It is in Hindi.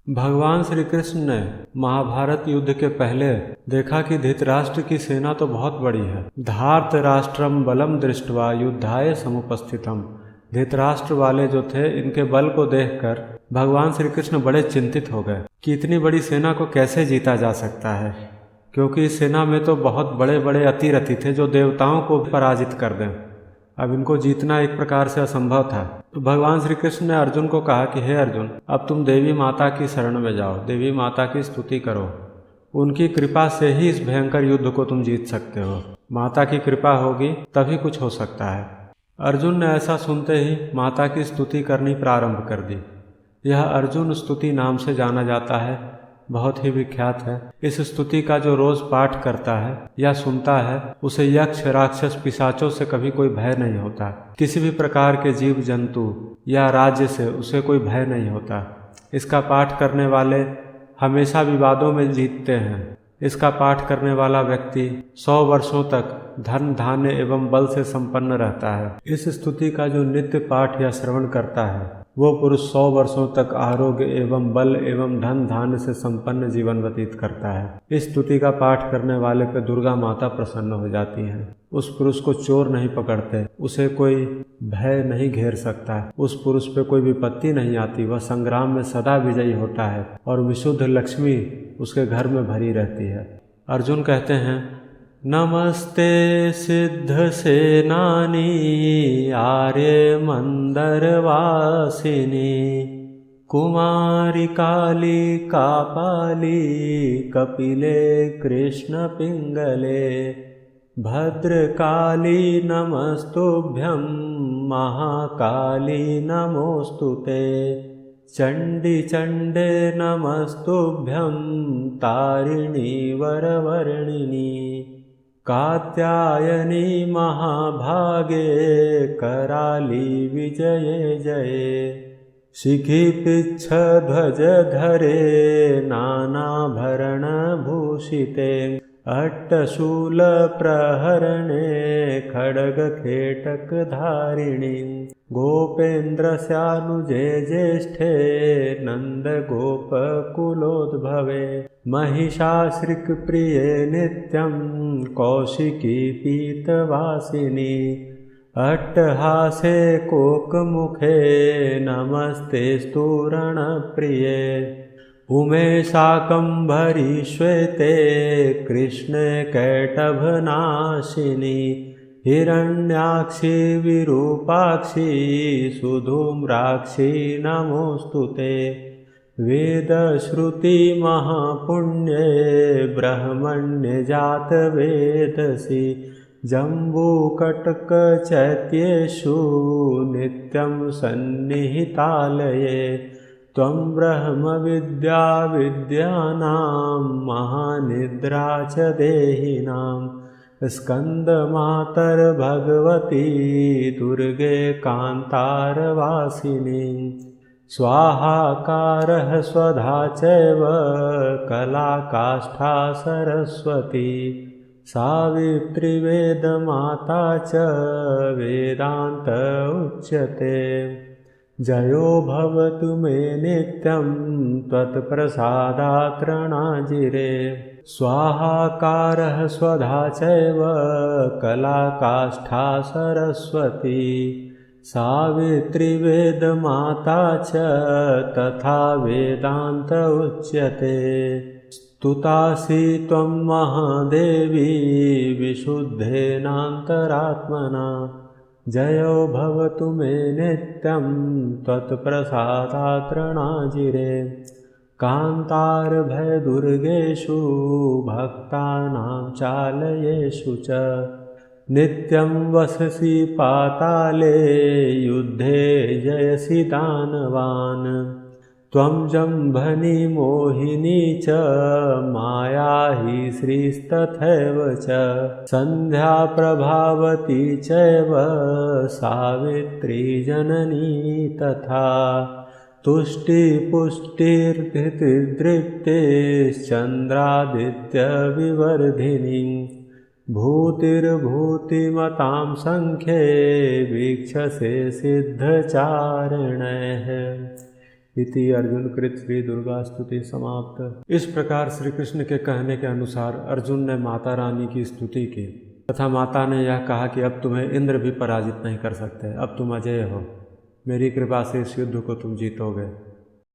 भगवान श्री कृष्ण ने महाभारत युद्ध के पहले देखा कि धृतराष्ट्र की सेना तो बहुत बड़ी है। धार्तराष्ट्रम बलम दृष्ट्वा युद्धाय समुपस्थितम। धृतराष्ट्र वाले जो थे, इनके बल को देखकर भगवान श्री कृष्ण बड़े चिंतित हो गए कि इतनी बड़ी सेना को कैसे जीता जा सकता है, क्योंकि इस सेना में तो बहुत बड़े बड़े अतिरथी थे जो देवताओं को पराजित कर दें। अब इनको जीतना एक प्रकार से असंभव था। तो भगवान श्री कृष्ण ने अर्जुन को कहा कि हे अर्जुन, अब तुम देवी माता की शरण में जाओ, देवी माता की स्तुति करो। उनकी कृपा से ही इस भयंकर युद्ध को तुम जीत सकते हो। माता की कृपा होगी तभी कुछ हो सकता है। अर्जुन ने ऐसा सुनते ही माता की स्तुति करनी प्रारंभ कर दी। यह अर्जुन स्तुति नाम से जाना जाता है, बहुत ही विख्यात है। इस स्तुति का जो रोज पाठ करता है या सुनता है, उसे यक्ष राक्षस पिशाचों से कभी कोई भय नहीं होता। किसी भी प्रकार के जीव जंतु या राज्य से उसे कोई भय नहीं होता। इसका पाठ करने वाले हमेशा विवादों में जीतते हैं। इसका पाठ करने वाला व्यक्ति 100 वर्षों तक धन धान्य एवं बल से संपन्न रहता है। इस स्तुति का जो नित्य पाठ या श्रवण करता है, वो पुरुष 100 वर्षों तक आरोग्य एवं बल एवं धन धान्य से संपन्न जीवन व्यतीत करता है। इस स्तुति का पाठ करने वाले पे दुर्गा माता प्रसन्न हो जाती हैं। उस पुरुष को चोर नहीं पकड़ते, उसे कोई भय नहीं घेर सकता, उस पुरुष पे कोई विपत्ति नहीं आती। वह संग्राम में सदा विजयी होता है और विशुद्ध लक्ष्मी उसके घर में भरी रहती है। अर्जुन कहते हैं, नमस्ते सिद्ध सेनानी आर्य मंदर वासिनी कुमारी काली कापाली कपिले कृष्ण पिंगले भद्रकाली नमस्तुभ्यं महाकाली नमोस्तुते चंडी चंडे नमस्तुभ्यं तारिणी वरवर्णिनी कात्यायनी महाभागे कराली विजये जये शिखी पिच्छ ध्वज धरे नानाभरण भूषिते अट्टशूल प्रहरणे खड्ग खेटक धारिणी गोपेन्द्रस्यानुजे ज्येष्ठे नंद गोप कुलोद्भवे महिषाश्रिक प्रिये नित्यं कौशिकी पीतवासिनी अट्टहासे कोकमुखे नमस्तेस्तु रणप्रिये उमेशाकम्भरी श्वेते कृष्णे कैटभनाशिनी हिरण्याक्षी विरूपाक्षी सुधूम्राक्षी नमोस्तुते वेदश्रुति महापुण्ये ब्रह्मण्य जात वेदसी जम्बूकटक चैत्येषु नित्यं सन्निहितालये त्वं ब्रह्म विद्या विद्यानां महानिद्रा च देहिनां स्कंदमातर भगवती दुर्गे कान्तारवासिनी स्वाहाकारः स्वधा चैव कला काष्ठा सरस्वती सावित्री वेदमाता च वेदान्त उच्यते जयो भवतु मे नित्यं त्वत्प्रसादात् त्रणाजिरे स्वाहाकारः स्वधा चैव कला काष्ठा सरस्वती सावित्री वेदमाता च तथा वेदान्त उच्यते स्तुतासि त्वं महादेवी विशुद्धेनान्तरात्मना जयो भवतु मे नित्यं त्वत्प्रसादात् त्रणाजिरे कान्तारभयदुर्गेषु भक्तानां चालयेषु च नित्यं वससि पाताले युद्धे जयसि दानवान् त्वं जम्भनी मोहिनी च माया हि श्रीस्तथैव च सन्ध्या प्रभावती चैव सावित्री जननी तथा तुष्टिपुष्टिर्धृतिदृप्तिश्चन्द्रादित्यविवर्धिनी भूतिर्भूतिमतां संख्ये वीक्षसे सिद्धचारिणः इति अर्जुन कृत श्री दुर्गा स्तुति समाप्त। इस प्रकार श्री कृष्ण के कहने के अनुसार अर्जुन ने माता रानी की स्तुति की तथा माता ने यह कहा कि अब तुम्हें इंद्र भी पराजित नहीं कर सकते, अब तुम अजेय हो, मेरी कृपा से इस युद्ध को तुम जीतोगे।